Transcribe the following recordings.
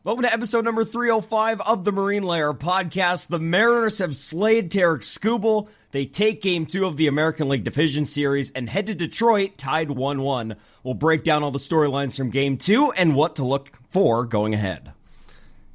Welcome to episode number 305 of the Marine Layer podcast. The Mariners have slayed Tarik Skubal. They take Game 2 of the American League Division Series and head to Detroit, tied 1-1. We'll break down all the storylines from Game 2 and what to look for going ahead.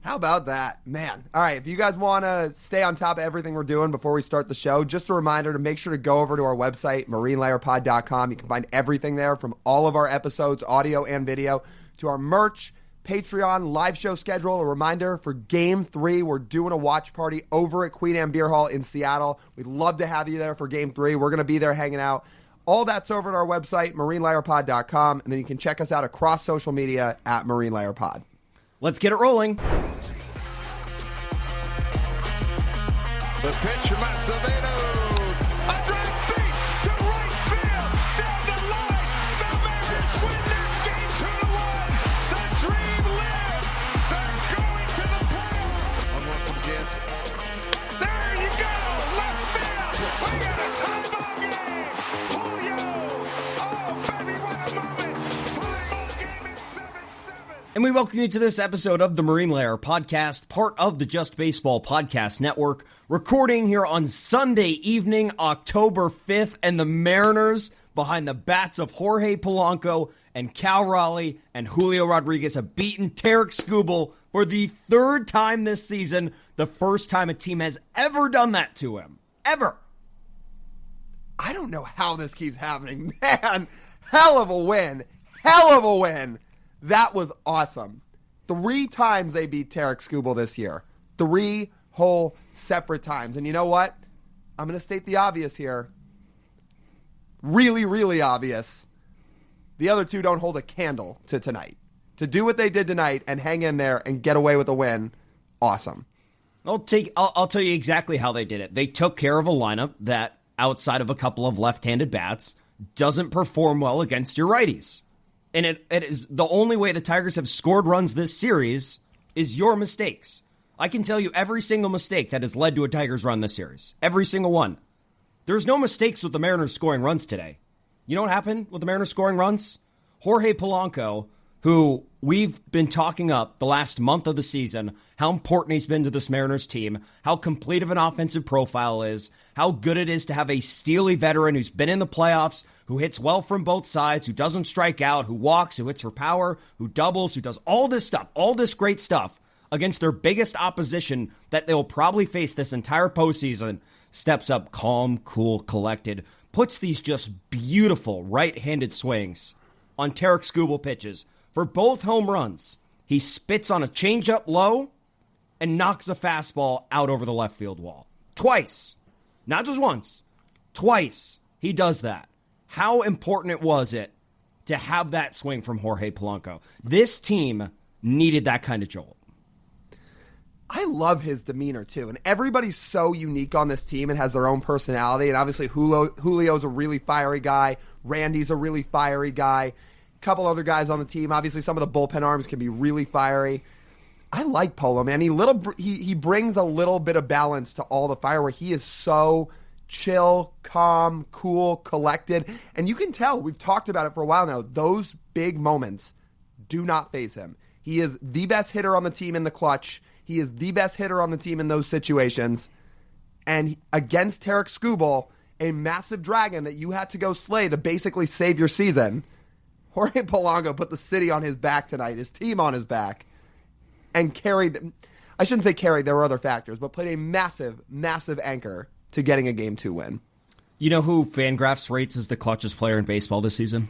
How about that? Man. All right, if you guys want to stay on top of everything we're doing before we start the show, just a reminder to make sure to go over to our website, marinelayerpod.com. You can find everything there from all of our episodes, audio and video, to our merch, Patreon, live show schedule. A reminder for Game 3, we're doing a watch party over at Queen Anne Beer Hall in Seattle. We'd love to have you there for Game 3. We're going to be there hanging out. All that's over at our website, marinelayerpod.com, and then you can check us out across social media at marinelayerpod. Let's get it rolling. The pitch from Acevedo. A drive deep to right field. Down the line. The Mariners win this game 2-1. The dream lives. They're going to the playoffs. 1-1 from Jansen. There you go. Left field. We got a tie ball game. Julio. Oh, baby, what a moment. Tie ball game at 7-7. And we welcome you to this episode of the Marine Layer podcast, part of the Just Baseball Podcast Network, recording here on Sunday evening, October 5th, and the Mariners, behind the bats of Jorge Polanco and Cal Raleigh and Julio Rodriguez, have beaten Tarik Skubal for the third time this season, the first time a team has ever done that to him. Ever. I don't know how this keeps happening. Man, hell of a win. Hell of a win. That was awesome. 3 times they beat Tarik Skubal this year. 3 whole separate times. And you know what? I'm going to state the obvious here. Really, really obvious. The other 2 don't hold a candle to tonight. To do what they did tonight and hang in there and get away with a win, awesome. I'll tell you exactly how they did it. They took care of a lineup that, outside of a couple of left-handed bats, doesn't perform well against your righties. And it is the only way the Tigers have scored runs this series is your mistakes. I can tell you every single mistake that has led to a Tigers run this series. Every single one. There's no mistakes with the Mariners scoring runs today. You know what happened with the Mariners scoring runs? Jorge Polanco, who we've been talking up the last month of the season, how important he's been to this Mariners team, how complete of an offensive profile is, how good it is to have a steely veteran who's been in the playoffs, who hits well from both sides, who doesn't strike out, who walks, who hits for power, who doubles, who does all this stuff, all this great stuff against their biggest opposition that they'll probably face this entire postseason, steps up calm, cool, collected, puts these just beautiful right-handed swings on Tarik Skubal pitches for both home runs. He spits on a changeup low and knocks a fastball out over the left field wall. Twice. Not just once. Twice. He does that. How important was it to have that swing from Jorge Polanco? This team needed that kind of jolt. I love his demeanor, too. And everybody's so unique on this team and has their own personality. And obviously, Julio's a really fiery guy. Randy's a really fiery guy. A couple other guys on the team. Obviously, some of the bullpen arms can be really fiery. I like Polo, man. He brings a little bit of balance to all the fire where he is so chill, calm, cool, collected. And you can tell, we've talked about it for a while now, those big moments do not faze him. He is the best hitter on the team in the clutch. He is the best hitter on the team in those situations. And against Tarik Skubal, a massive dragon that you had to go slay to basically save your season, Jorge Polanco put the city on his back tonight, his team on his back, and carried them. I shouldn't say carried, there were other factors, but played a massive, massive anchor to getting a Game 2 win. You know who Fangraphs rates as the clutchest player in baseball this season?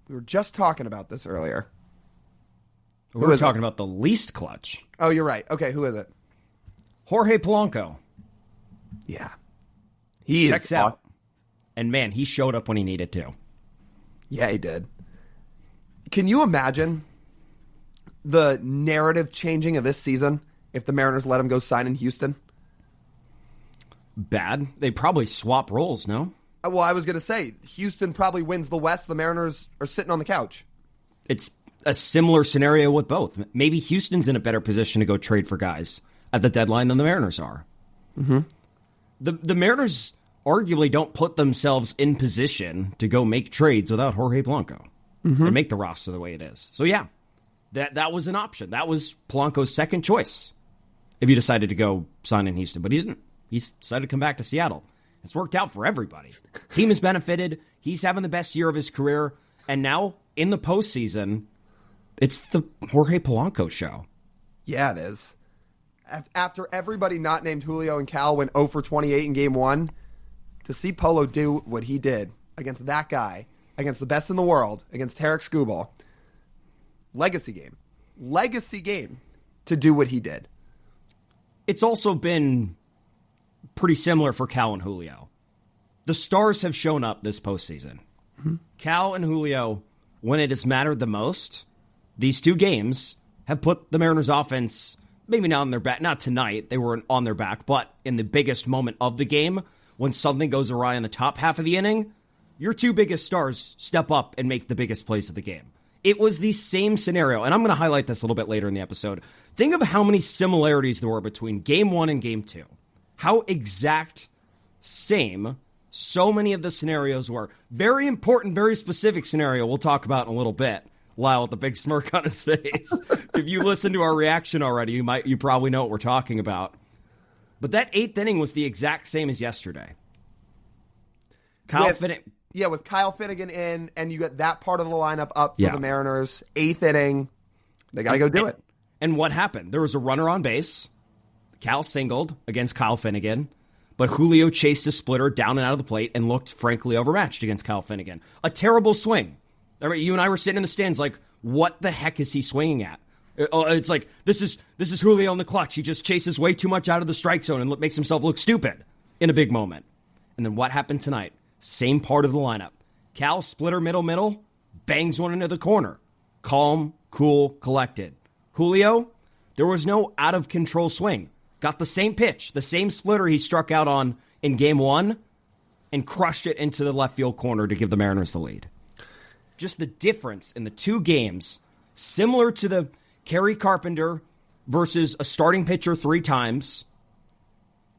We were just talking about this earlier. We were talking about the least clutch. Oh, you're right. Okay, who is it? Jorge Polanco. Yeah. Checks out. And man, he showed up when he needed to. Yeah, he did. Can you imagine the narrative changing of this season if the Mariners let him go sign in Houston? Bad. They probably swap roles, no? Well, I was going to say, Houston probably wins the West. The Mariners are sitting on the couch. It's a similar scenario with both. Maybe Houston's in a better position to go trade for guys at the deadline than the Mariners are. Mm-hmm. The Mariners arguably don't put themselves in position to go make trades without Jorge Polanco and make the roster the way it is. So, yeah, that was an option. That was Polanco's second choice if he decided to go sign in Houston. But he didn't. He decided to come back to Seattle. It's worked out for everybody. Team has benefited. He's having the best year of his career. And now, in the postseason, it's the Jorge Polanco show. Yeah, it is. After everybody not named Julio and Cal went 0 for 28 in Game 1, to see Polo do what he did against that guy, against the best in the world, against Tarik Skubal, legacy game to do what he did. It's also been pretty similar for Cal and Julio. The stars have shown up this postseason. Mm-hmm. Cal and Julio, when it has mattered the most, these two games have put the Mariners offense maybe not on their back. Not tonight, they were on their back, but in the biggest moment of the game, when something goes awry in the top half of the inning, your two biggest stars step up and make the biggest plays of the game. It was the same scenario, and I'm going to highlight this a little bit later in the episode. Think of how many similarities there were between Game 1 and Game 2. How exact same so many of the scenarios were. Very important, very specific scenario we'll talk about in a little bit. Lyle with the big smirk on his face. If you listened to our reaction already, you probably know what we're talking about. But that 8th inning was the exact same as yesterday. With Kyle Finnegan in, and you get that part of the lineup up for the Mariners. 8th inning, they got to go do it. And what happened? There was a runner on base. Cal singled against Kyle Finnegan, but Julio chased a splitter down and out of the plate and looked frankly overmatched against Kyle Finnegan. A terrible swing. I mean, you and I were sitting in the stands like, what the heck is he swinging at? It's like, this is Julio in the clutch. He just chases way too much out of the strike zone and makes himself look stupid in a big moment. And then what happened tonight? Same part of the lineup. Cal, splitter, middle, bangs one into the corner. Calm, cool, collected. Julio, there was no out-of-control swing. Got the same pitch, the same splitter he struck out on in Game 1, and crushed it into the left field corner to give the Mariners the lead. Just the difference in the two games, similar to the Kerry Carpenter versus a starting pitcher 3 times.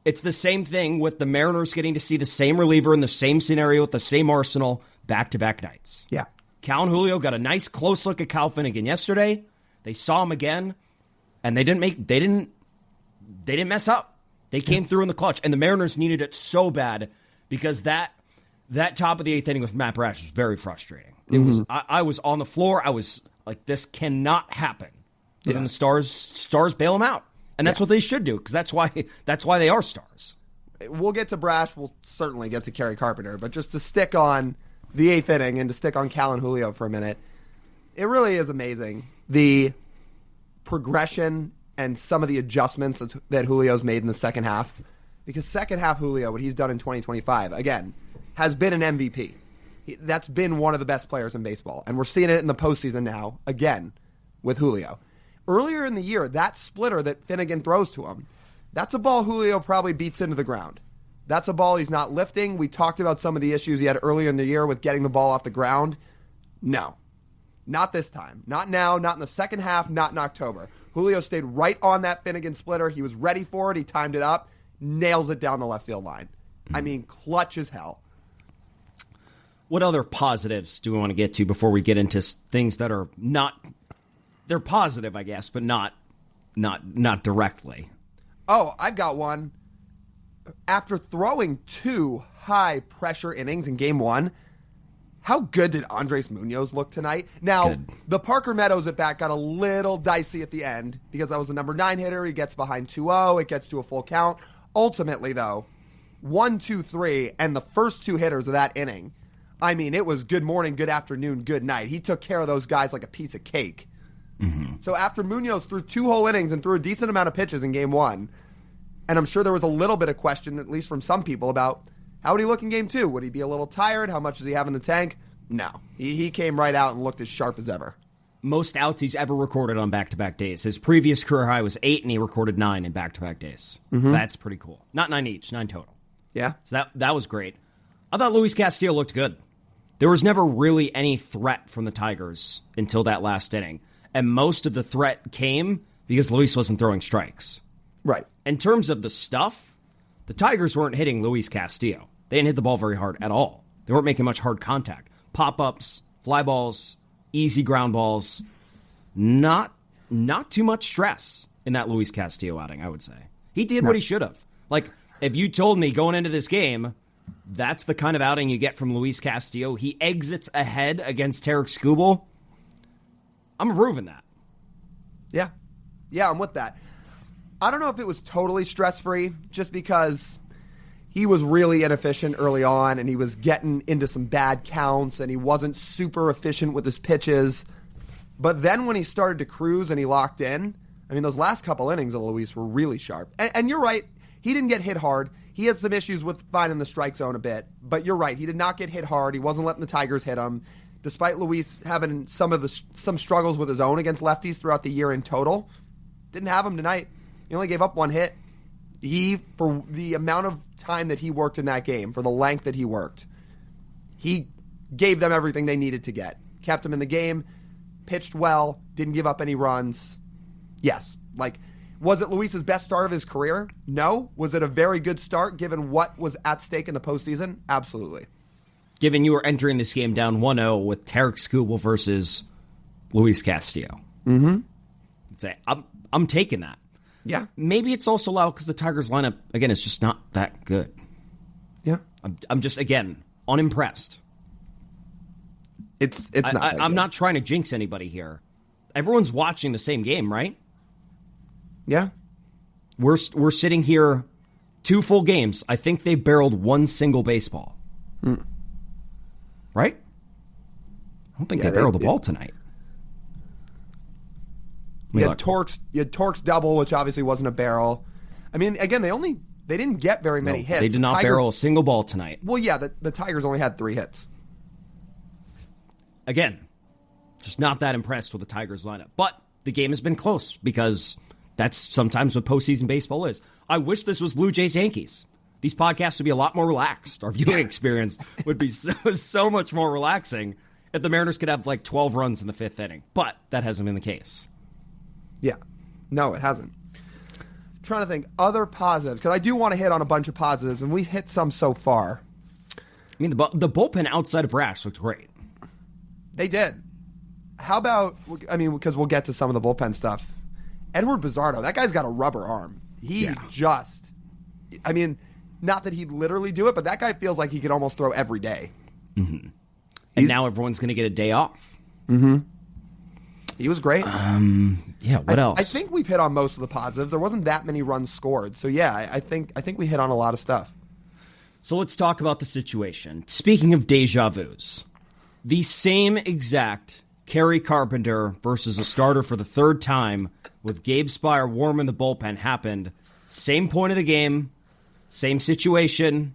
It's the same thing with the Mariners getting to see the same reliever in the same scenario with the same arsenal back-to-back nights. Yeah. Cal and Julio got a nice close look at Kyle Finnegan yesterday. They saw him again, and they didn't mess up. They came through in the clutch, and the Mariners needed it so bad because that top of the 8th inning with Matt Brash was very frustrating. It was. I was on the floor. I was like, this cannot happen. But then the stars bail him out. And that's what they should do, because that's why they are stars. We'll get to Brash. We'll certainly get to Kerry Carpenter. But just to stick on the 8th inning and to stick on Cal and Julio for a minute, it really is amazing the progression and some of the adjustments that Julio's made in the second half. Because second half Julio, what he's done in 2025, again, has been an MVP. That's been one of the best players in baseball. And we're seeing it in the postseason now, again, with Julio. Earlier in the year, that splitter that Finnegan throws to him, that's a ball Julio probably beats into the ground. That's a ball he's not lifting. We talked about some of the issues he had earlier in the year with getting the ball off the ground. No. Not this time. Not now, not in the second half, not in October. Julio stayed right on that Finnegan splitter. He was ready for it. He timed it up. Nails it down the left field line. I mean, clutch as hell. What other positives do we want to get to before we get into things that are not... They're positive, I guess, but not directly. Oh, I've got one. After throwing 2 high-pressure innings in Game 1, how good did Andres Munoz look tonight? Now, the Parker Meadows at bat got a little dicey at the end because that was the number 9 hitter. He gets behind 2-0. It gets to a full count. Ultimately, though, 1, 2, 3, and the first 2 hitters of that inning, I mean, it was good morning, good afternoon, good night. He took care of those guys like a piece of cake. Mm-hmm. So after Munoz threw 2 whole innings and threw a decent amount of pitches in Game 1, and I'm sure there was a little bit of question, at least from some people, about how would he look in Game 2? Would he be a little tired? How much does he have in the tank? No. He came right out and looked as sharp as ever. Most outs he's ever recorded on back-to-back days. His previous career high was 8, and he recorded 9 in back-to-back days. Mm-hmm. That's pretty cool. Not 9 each, 9 total. Yeah. So that was great. I thought Luis Castillo looked good. There was never really any threat from the Tigers until that last inning. And most of the threat came because Luis wasn't throwing strikes. Right. In terms of the stuff, the Tigers weren't hitting Luis Castillo. They didn't hit the ball very hard at all. They weren't making much hard contact. Pop-ups, fly balls, easy ground balls. not too much stress in that Luis Castillo outing, I would say. He did what he should have. Like, if you told me going into this game, that's the kind of outing you get from Luis Castillo, he exits ahead against Tarik Skubal, I'm approving that. Yeah. Yeah, I'm with that. I don't know if it was totally stress-free, just because he was really inefficient early on, and he was getting into some bad counts, and he wasn't super efficient with his pitches. But then when he started to cruise and he locked in, I mean, those last couple innings of Luis were really sharp. And you're right, he didn't get hit hard. He had some issues with finding the strike zone a bit, but you're right, he did not get hit hard. He wasn't letting the Tigers hit him. Despite Luis having some struggles with his own against lefties throughout the year in total, didn't have him tonight. He only gave up one hit. For the amount of time that he worked in that game, for the length that he worked, he gave them everything they needed to get. Kept them in the game, pitched well, didn't give up any runs. Yes. Was it Luis's best start of his career? No. Was it a very good start given what was at stake in the postseason? Absolutely. Given you were entering this game down 1-0 with Tarik Skubal versus Luis Castillo. Mm-hmm. I'd say, I'm taking that. Yeah. Maybe it's also loud because the Tigers lineup, again, is just not that good. Yeah. I'm just, again, unimpressed. It's not. I'm not trying to jinx anybody here. Everyone's watching the same game, right? Yeah. We're sitting here 2 full games. I think they barreled 1 single baseball. Right? I don't think they barreled the ball tonight. You had Torque's double, which obviously wasn't a barrel. I mean, again, they didn't get very many hits. They did not barrel a single ball tonight. Well, yeah, the Tigers only had 3 hits. Again, just not that impressed with the Tigers lineup. But the game has been close because that's sometimes what postseason baseball is. I wish this was Blue Jays Yankees. These podcasts would be a lot more relaxed. Our viewing experience would be so much more relaxing if the Mariners could have 12 runs in the 5th inning. But that hasn't been the case. Yeah. No, it hasn't. I'm trying to think other positives, because I do want to hit on a bunch of positives, and we hit some so far. I mean, the bullpen outside of Brash looked great. They did. How about, because we'll get to some of the bullpen stuff. Edward Bizzardo, that guy's got a rubber arm. Not that he'd literally do it, but that guy feels like he could almost throw every day. Mm-hmm. And now everyone's going to get a day off. Mm-hmm. He was great. What else? I think we've hit on most of the positives. There wasn't that many runs scored. So, yeah, I think we hit on a lot of stuff. So let's talk about the situation. Speaking of deja vus, the same exact Kerry Carpenter versus a starter for the 3rd time with Gabe Spire warm in the bullpen happened. Same point of the game, same situation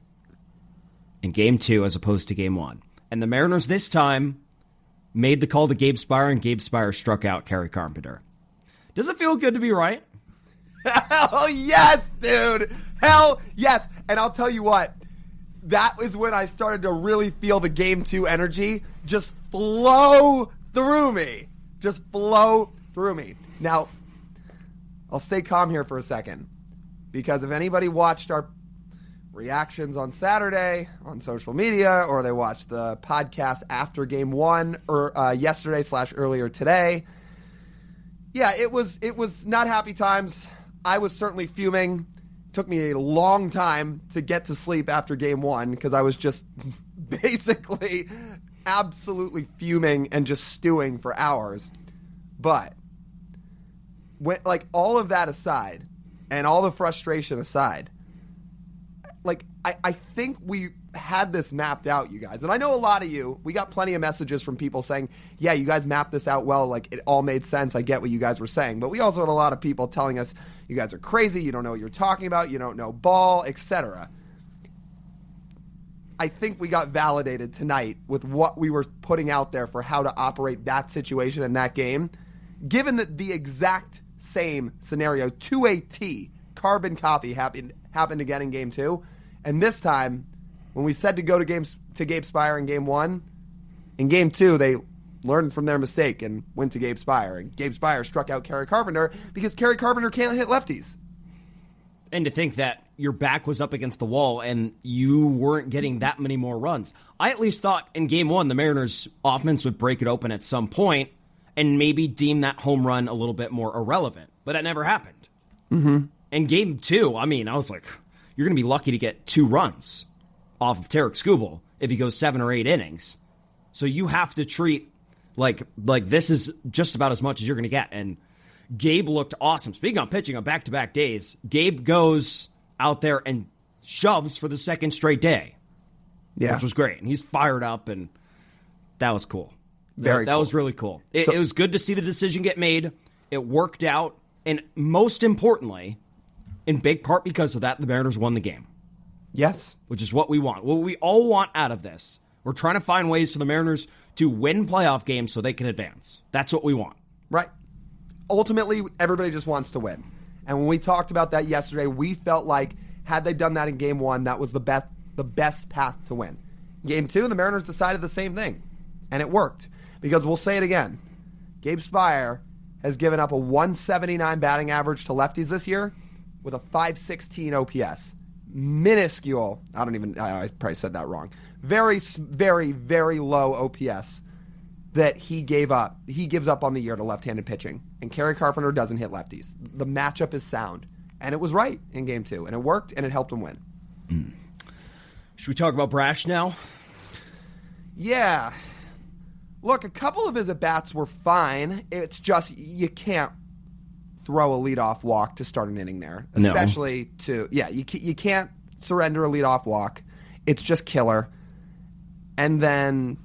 in Game 2 as opposed to Game 1. And the Mariners this time made the call to Gabe Spire, and Gabe Spire struck out Kerry Carpenter. Does it feel good to be right? Hell yes, dude. Hell yes. And I'll tell you what, that was when I started to really feel the Game 2 energy just flow through me. Just flow through me. Now, I'll stay calm here for a second, because if anybody watched our reactions on Saturday on social media, or they watched the podcast after Game 1 or yesterday / earlier today, yeah, it was not happy times. I was certainly fuming. Took me a long time to get to sleep after Game 1 because I was just basically absolutely fuming and just stewing for hours. But when, all of that aside and all the frustration aside, I think we had this mapped out, you guys. And I know a lot of you, we got plenty of messages from people saying, yeah, you guys mapped this out well. It all made sense. I get what you guys were saying. But we also had a lot of people telling us, you guys are crazy. You don't know what you're talking about. You don't know ball, etc. I think we got validated tonight with what we were putting out there for how to operate that situation in that game. Given that the exact same scenario to a T, carbon copy happened again in Game 2. And this time, when we said to go to Gabe Spire in Game 1, in Game 2, they learned from their mistake and went to Gabe Spire. And Gabe Spire struck out Kerry Carpenter because Kerry Carpenter can't hit lefties. And to think that your back was up against the wall and you weren't getting that many more runs. I at least thought in Game 1 the Mariners' offense would break it open at some point, and maybe deem that home run a little bit more irrelevant. But that never happened. Mm-hmm. And game 2, I was like, you're going to be lucky to get 2 runs off of Tarik Skubal if he goes 7 or 8 innings. So you have to treat like this is just about as much as you're going to get. And Gabe looked awesome. Speaking of pitching on back-to-back days, Gabe goes out there and shoves for the 2nd straight day, which was great. And he's fired up, and that was cool. That was really cool. It was good to see the decision get made. It worked out, and most importantly, in big part because of that, the Mariners won the game. Yes. Which is what we want. What we all want out of this. We're trying to find ways for the Mariners to win playoff games so they can advance. That's what we want. Right. Ultimately, everybody just wants to win. And when we talked about that yesterday, we felt like had they done that in Game 1, that was the best path to win. Game 2, the Mariners decided the same thing. And it worked. Because we'll say it again. Gabe Speier has given up a 179 batting average to lefties this year with a 516 OPS. Minuscule. I probably said that wrong. Very, very, very low OPS that he gave up. He gives up on the year to left-handed pitching. And Kerry Carpenter doesn't hit lefties. The matchup is sound. And it was right in Game 2. And it worked, and it helped him win. Should we talk about Brash now? Yeah. Look, a couple of his at-bats were fine. It's just you can't throw a leadoff walk to start an inning there. Especially you can't surrender a leadoff walk. It's just killer. And then,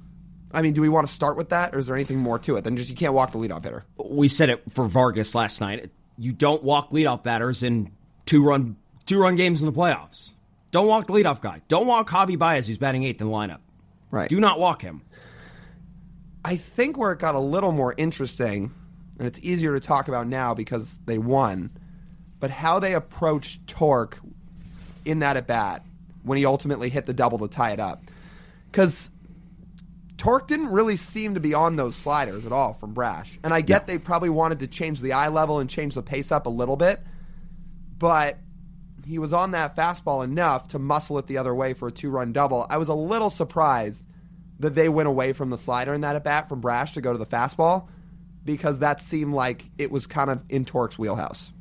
do we want to start with that, or is there anything more to it than just you can't walk the leadoff hitter? We said it for Vargas last night. You don't walk leadoff batters in two-run games in the playoffs. Don't walk the leadoff guy. Don't walk Javi Baez, who's batting 8th in the lineup. Right. Do not walk him. I think where it got a little more interesting, and it's easier to talk about now because they won, but how they approached Torque in that at-bat when he ultimately hit the double to tie it up. Because Torque didn't really seem to be on those sliders at all from Brash. And I get they probably wanted to change the eye level and change the pace up a little bit, but he was on that fastball enough to muscle it the other way for a 2-run double. I was a little surprised that they went away from the slider in that at-bat from Brash to go to the fastball, because that seemed like it was kind of in Torque's wheelhouse.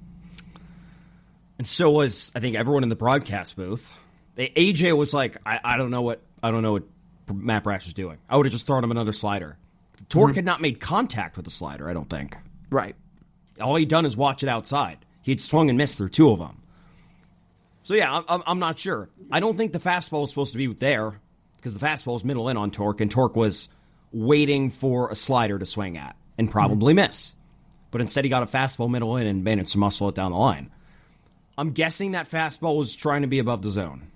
And so was, I think, everyone in the broadcast booth. AJ was like, I don't know what Matt Brash is doing. I would have just thrown him another slider. Torque had not made contact with the slider, I don't think. Right. All he'd done is watch it outside. He'd swung and missed through 2 of them. So yeah, I'm not sure. I don't think the fastball was supposed to be there, because the fastball was middle in on Torque, and Torque was waiting for a slider to swing at and probably miss. But instead he got a fastball middle in and managed to muscle it down the line. I'm guessing that fastball was trying to be above the zone.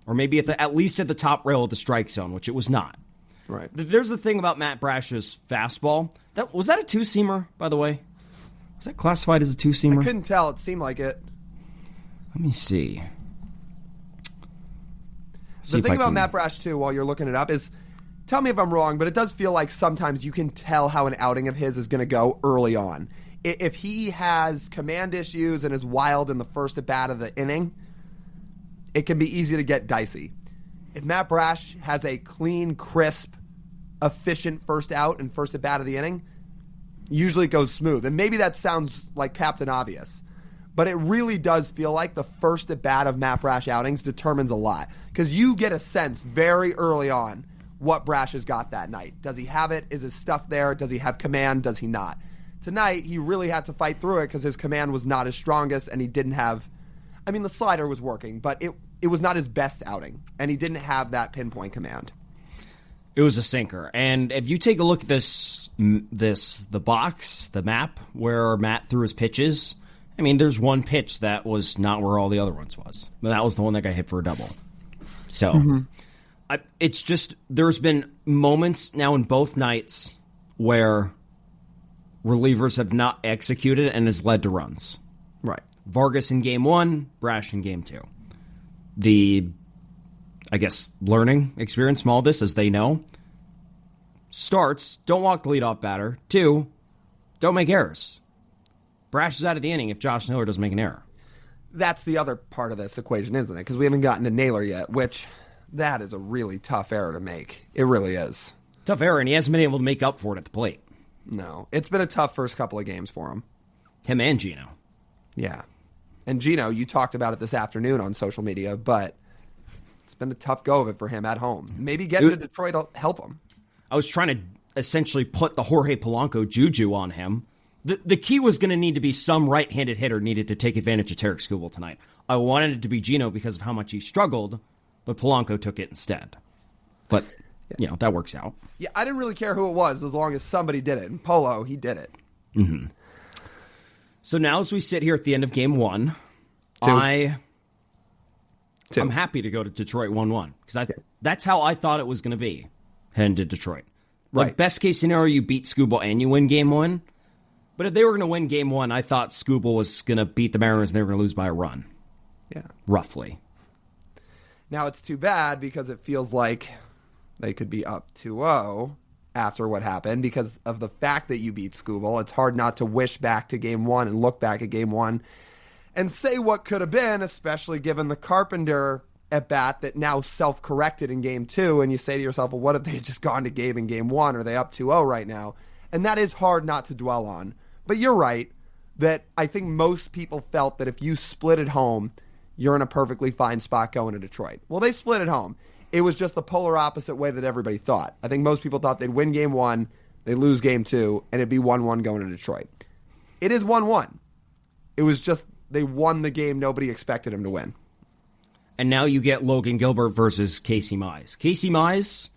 Or maybe at least at the top rail of the strike zone, which it was not. Right. There's the thing about Matt Brash's fastball. Was that a 2-seamer, by the way? Was that classified as a 2-seamer? I couldn't tell. It seemed like it. Let me see. The thing about Matt Brash, too, while you're looking it up, is, tell me if I'm wrong, but it does feel like sometimes you can tell how an outing of his is going to go early on. If he has command issues and is wild in the first at-bat of the inning, it can be easy to get dicey. If Matt Brash has a clean, crisp, efficient first out and first at-bat of the inning, usually it goes smooth. And maybe that sounds like Captain Obvious, but it really does feel like the first at-bat of Matt Brash outings determines a lot. Because you get a sense very early on what Brash has got that night. Does he have it? Is his stuff there? Does he have command? Does he not? Tonight, he really had to fight through it because his command was not his strongest, and he didn't have... the slider was working, but it was not his best outing, and he didn't have that pinpoint command. It was a sinker. And if you take a look at the box, the map, where Matt threw his pitches... there's one pitch that was not where all the other ones was. That was the one that got hit for a double. So, it's just, there's been moments now in both nights where relievers have not executed and has led to runs. Right. Vargas in Game 1, Brash in Game 2. The, learning experience from all this, as they know, starts, don't walk the leadoff batter. 2, don't make errors. Brash is out of the inning if Josh Naylor doesn't make an error. That's the other part of this equation, isn't it? Because we haven't gotten to Naylor yet, which that is a really tough error to make. It really is. Tough error, and he hasn't been able to make up for it at the plate. No. It's been a tough first couple of games for him. Him and Gino. Yeah. And Gino, you talked about it this afternoon on social media, but it's been a tough go of it for him at home. Maybe getting to Detroit will help him. I was trying to essentially put the Jorge Polanco juju on him. The key was going to need to be some right-handed hitter needed to take advantage of Tarik Skubal tonight. I wanted it to be Gino because of how much he struggled, but Polanco took it instead. But, that works out. Yeah, I didn't really care who it was as long as somebody did it. And Polo, he did it. Mm-hmm. So now as we sit here at the end of game 1, I'm happy to go to Detroit 1-1 because that's how I thought it was going to be heading to Detroit. Like, best case scenario, you beat Skubal and you win game 1. But if they were going to win game 1, I thought Skubal was going to beat the Mariners and they were going to lose by a run. Yeah. Roughly. Now it's too bad because it feels like they could be up 2-0 after what happened because of the fact that you beat Skubal. It's hard not to wish back to game 1 and look back at game 1 and say what could have been, especially given the Carpenter at bat that now self-corrected in game 2. And you say to yourself, well, what if they had just gone to Gabe in game 1? Are they up 2-0 right now? And that is hard not to dwell on. But you're right that I think most people felt that if you split at home, you're in a perfectly fine spot going to Detroit. Well, they split at home. It was just the polar opposite way that everybody thought. I think most people thought they'd win game 1, they'd lose game 2, and it'd be 1-1 going to Detroit. It is 1-1. It was just they won the game nobody expected them to win. And now you get Logan Gilbert versus Casey Mize. Casey Mize...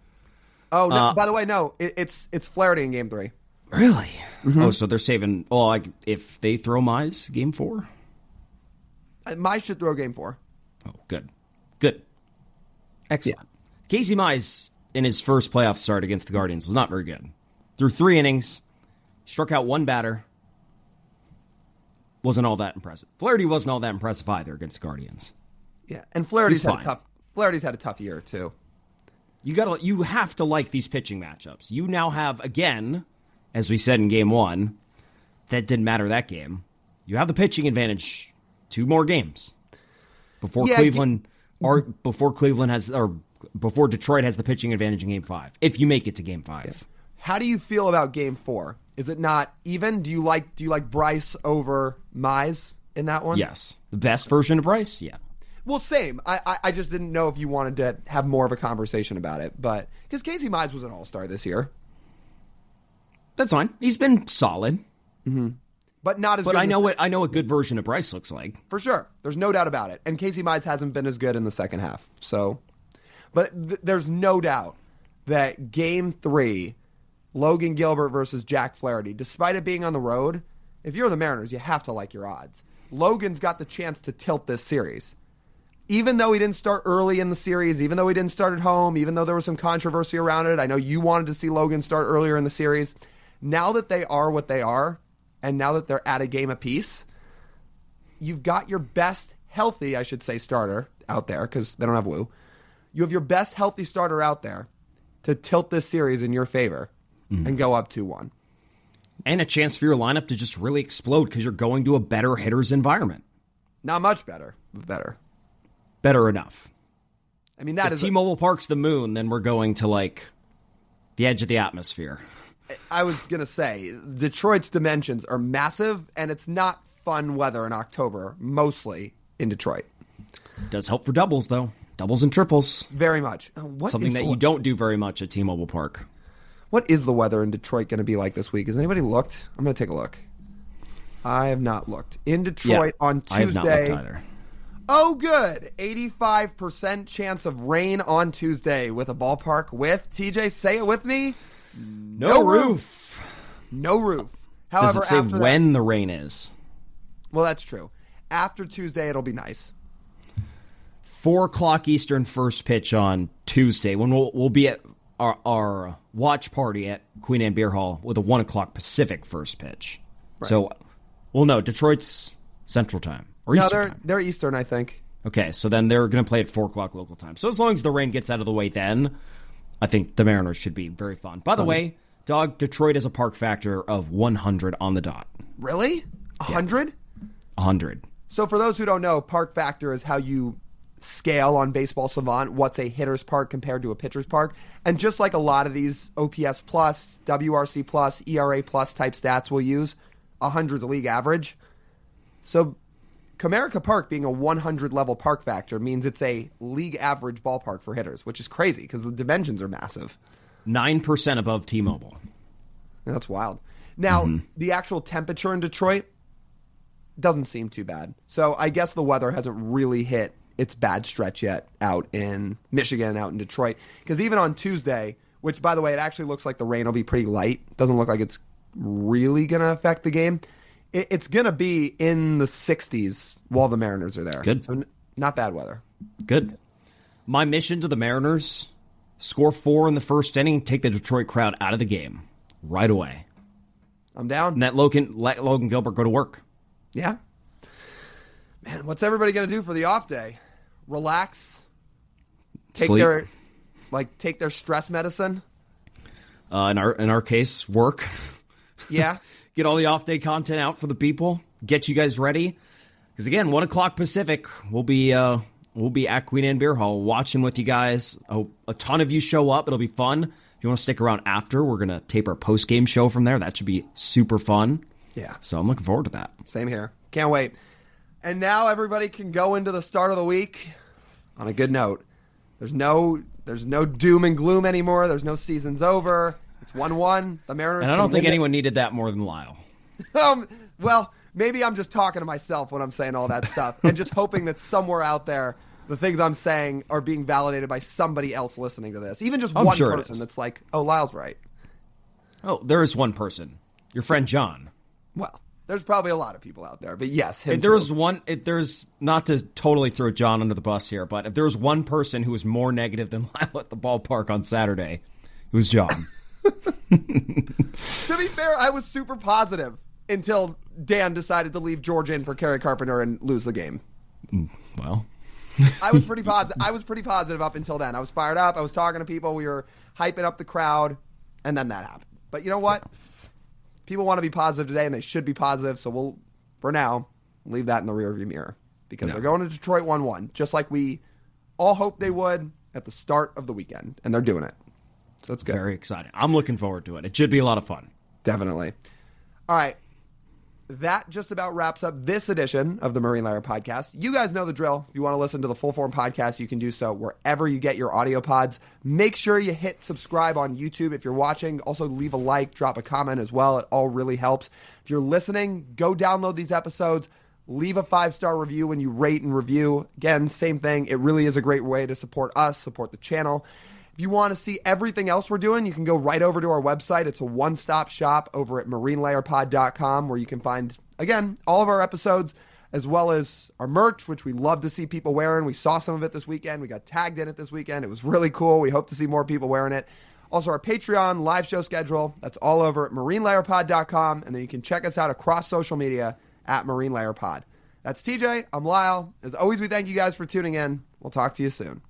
Oh, no, by the way, no. It's Flaherty in game 3. Really? Mm-hmm. Oh, so they're saving... Oh, if they throw Mize, game 4? Mize should throw game 4. Oh, good. Excellent. Yeah. Casey Mize, in his first playoff start against the Guardians, was not very good. Through 3 innings, struck out 1 batter. Wasn't all that impressive. Flaherty wasn't all that impressive either against the Guardians. Yeah, and Flaherty's had a tough year, too. You have to like these pitching matchups. You now have, again, as we said in game 1, that didn't matter that game. You have the pitching advantage 2 more games before before Detroit has the pitching advantage in game 5. If you make it to game 5. Yeah. How do you feel about game 4? Is it not even? Do you like Bryce over Mize in that one? Yes. The best version of Bryce? Yeah. Well, same. I just didn't know if you wanted to have more of a conversation about it, but because Casey Mize was an all-star this year. That's fine. He's been solid. Mm-hmm. But not as good. But I know what good version of Bryce looks like. For sure. There's no doubt about it. And Casey Mize hasn't been as good in the second half. So, but there's no doubt that game 3, Logan Gilbert versus Jack Flaherty, despite it being on the road, if you're the Mariners, you have to like your odds. Logan's got the chance to tilt this series. Even though he didn't start early in the series, even though he didn't start at home, even though there was some controversy around it, I know you wanted to see Logan start earlier in the series. Now that they are what they are, and now that they're at a game apiece, you've got your best healthy, I should say, starter out there, because they don't have Woo. You have your best healthy starter out there to tilt this series in your favor and go up 2-1. And a chance for your lineup to just really explode because you're going to a better hitter's environment. Not much better, but better. Better enough. I mean, that if T-Mobile Park's the moon, then we're going to, the edge of the atmosphere. I was going to say, Detroit's dimensions are massive, and it's not fun weather in October, mostly in Detroit. It does help for doubles, though. Doubles and triples. Very much. Something that you don't do very much at T-Mobile Park. What is the weather in Detroit going to be like this week? Has anybody looked? I'm going to take a look. I have not looked. In Detroit on Tuesday. I have not looked either. Oh, good. 85% chance of rain on Tuesday with a ballpark with, TJ, say it with me, no roof. No roof. However, does it say when the rain is? Well, that's true. After Tuesday, it'll be nice. 4 o'clock Eastern first pitch on Tuesday when we'll be at our watch party at Queen Anne Beer Hall with a 1 o'clock Pacific first pitch. Right. So, Detroit's Central Time. Or Eastern time. They're Eastern, I think. Okay, so then they're going to play at 4 o'clock local time. So as long as the rain gets out of the way then, I think the Mariners should be very fun. By the way, Detroit has a park factor of 100 on the dot. Really? 100? Yeah. 100. So for those who don't know, park factor is how you scale on Baseball Savant what's a hitter's park compared to a pitcher's park. And just like a lot of these OPS plus, WRC plus, ERA plus type stats we'll use, 100's a league average. So Comerica Park being a 100 level park factor means it's a league average ballpark for hitters, which is crazy because the dimensions are massive. 9% above T-Mobile. That's wild. Now, the actual temperature in Detroit doesn't seem too bad. So I guess the weather hasn't really hit its bad stretch yet out in Michigan and out in Detroit. Because even on Tuesday, which, by the way, it actually looks like the rain will be pretty light. Doesn't look like it's really going to affect the game. It's going to be in the 60s while the Mariners are there. Good. So not bad weather. Good. My mission to the Mariners, score 4 in the first inning, take the Detroit crowd out of the game right away. I'm down. And let Logan Gilbert go to work. Yeah. Man, what's everybody going to do for the off day? Relax? Sleep. Take their stress medicine? In our case, work. Yeah. Get all the off-day content out for the people. Get you guys ready. Because, again, 1 o'clock Pacific, we'll be at Queen Anne Beer Hall watching with you guys. A ton of you show up. It'll be fun. If you want to stick around after, we're going to tape our post-game show from there. That should be super fun. Yeah. So I'm looking forward to that. Same here. Can't wait. And now everybody can go into the start of the week on a good note. There's no doom and gloom anymore. There's no season's over. It's 1-1. The Mariners. And I don't think anyone needed that more than Lyle. Well, maybe I'm just talking to myself when I'm saying all that stuff and just hoping that somewhere out there the things I'm saying are being validated by somebody else listening to this. Even just one person that's like, oh, Lyle's right. Oh, there is one person. Your friend John. Well, there's probably a lot of people out there, but yes, him if there's not to totally throw John under the bus here, but if there was one person who was more negative than Lyle at the ballpark on Saturday, it was John. To be fair, I was super positive until Dan decided to leave George in for Kerry Carpenter and lose the game. Well, I was pretty positive. I was pretty positive up until then. I was fired up. I was talking to people. We were hyping up the crowd, and then that happened. But you know what? People want to be positive today, and they should be positive. So we'll, for now, leave that in the rearview mirror because they're going to Detroit 1-1, just like we all hoped they would at the start of the weekend, and they're doing it. So it's good. Very exciting. I'm looking forward to it. It should be a lot of fun. Definitely. All right. That just about wraps up this edition of the Marine Layer Podcast. You guys know the drill. If you want to listen to the full form podcast, you can do so wherever you get your audio pods. Make sure you hit subscribe on YouTube if you're watching. Also, leave a like, drop a comment as well. It all really helps. If you're listening, go download these episodes. Leave a 5-star review when you rate and review. Again, same thing. It really is a great way to support us, support the channel. If you want to see everything else we're doing, you can go right over to our website. It's a one-stop shop over at marinelayerpod.com where you can find, again, all of our episodes as well as our merch, which we love to see people wearing. We saw some of it this weekend. We got tagged in it this weekend. It was really cool. We hope to see more people wearing it. Also, our Patreon live show schedule. That's all over at marinelayerpod.com. And then you can check us out across social media at marinelayerpod. That's TJ. I'm Lyle. As always, we thank you guys for tuning in. We'll talk to you soon.